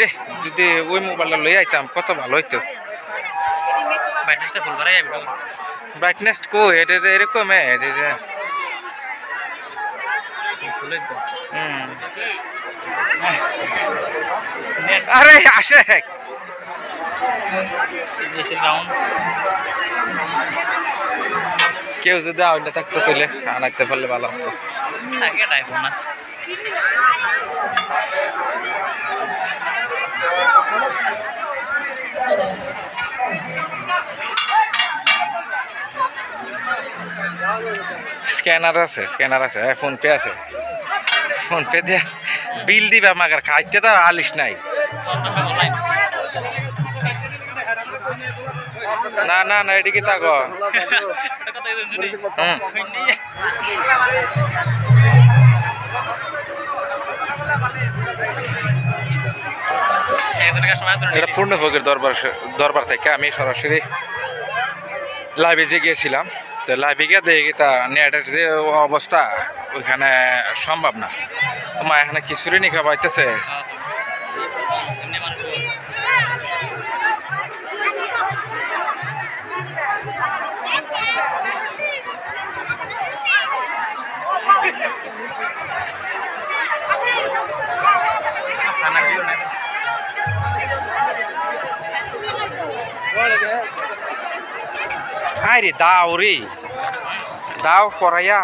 রে যদি ওই মোবাইলটা লই আইতাম কত ভালো হইতো। ব্রাইটনেসটা ফুল বাড়াই যাবে ব্রাইটনেস কো এটা এরকম আরে আসে কেউ যদি আউটটা থাকতো তাহলে আনাইতে পারলে ভালো হতো। স্ক্যানার আছে ফোনপে আছে, ফোনপে দিয়ে বিল দিবা মাগার খাইতে তো আলিস নাই। না না না এদিকে থাকো এটা পূর্ণ ভোগের দরবার থেকে আমি সরাসরি লাইভে যে গিয়েছিলাম, তো লাইভে গিয়ে দেখি তা নেটের যে অবস্থা ওইখানে সম্ভব না। মা এখানে খিচুড়ি নি খাওয়াইতেছে। আরে দাও রে দাও করাইয়া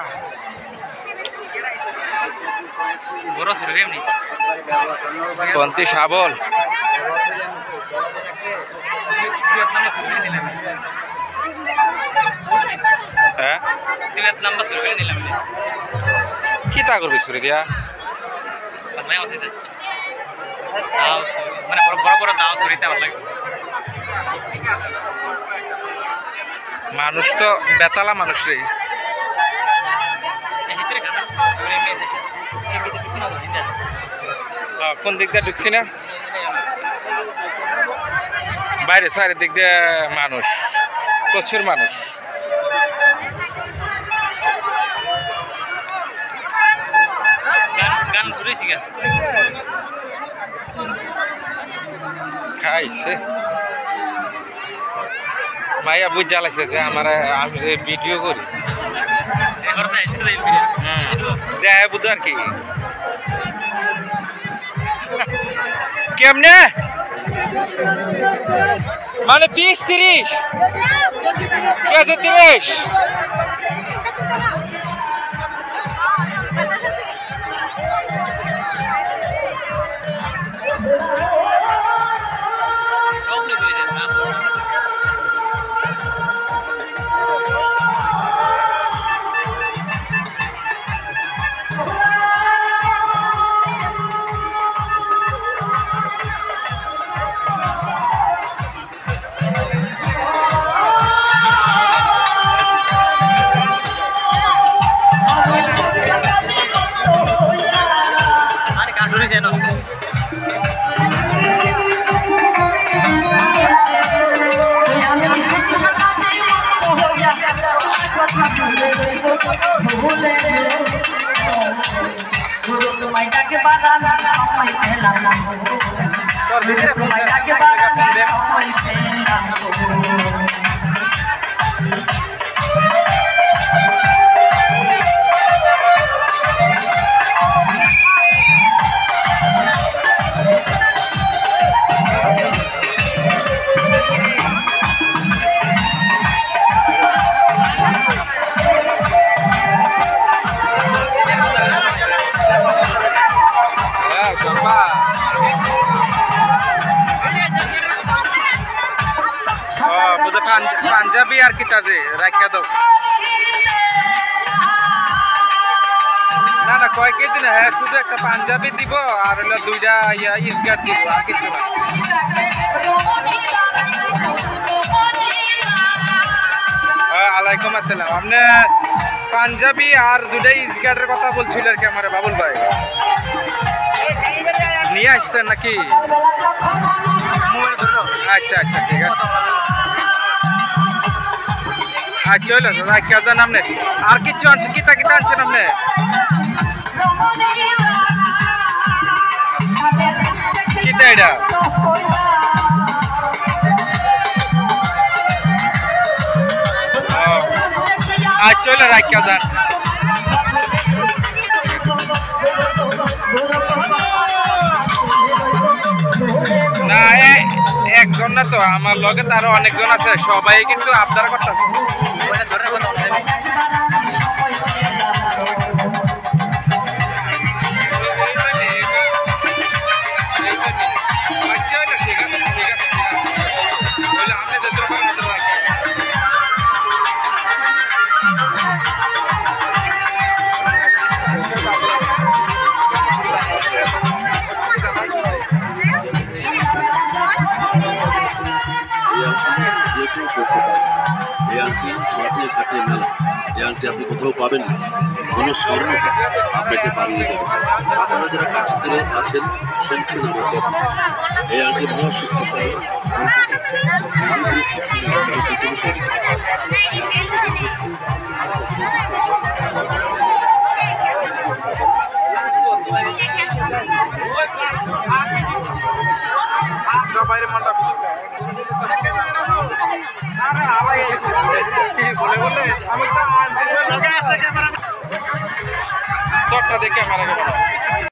কন্তি শাবল হ্যাঁ কি তা করবি ছুরি দিয়া মানে বড় বড় দাও ছুরিতে ভালো লাগে। মানুষ তো বেতালা মানুষ রে। কোন দিক দিয়ে ঢুকছি না বাইরে সাইডের দিক দিয়ে মানুষ প্রচুর মানুষ। খাইছে মাইয়া বুঝ জ্বালাইছে যে আমার আমি ভিডিও করি দেয় বুধ আর কি কেমনে মানে 30 কেজি 30 পাঞ্জাবি আর কি তাজে রাখিয়া দাও না না কয় কেজি না হ্যাঁ শুধু একটা পাঞ্জাবি দিব আর হলো দুইটা স্কার্ট দিব আর কিছু না। আলাইকুম আসসালাম। আপনি পাঞ্জাবি আর দুইটা স্কার্টের কথা বলছিল আর কি আমার বাবুল ভাই নিয়ে আসছেন নাকি? আচ্ছা আচ্ছা ঠিক আছে আচ্ছা হইল রাখিয়া যান আপনি। আর কিছু আনছেন কিতা কিতা আনছেন আপনি? দে এটা আজ চলে রাখা যান না একজন না তো আমার লগে তো আরো অনেকজন আছে সবাই কিন্তু আবদার করতেছে যে কেউ করতে পারে এই আংটি ঘাটে ঘাটে মেলা এই আংটি আপনি কোথাও পাবেন না কোনো স্বর্ণকার আপনাকে বানিয়ে দেবে আপনারা যারা কাছে দূরে আছেন শুনছেন আমার কথা এই আংটি মহা শক্তিশালী বাইরে মন্ডপ তোরটা দেখে আমার আগে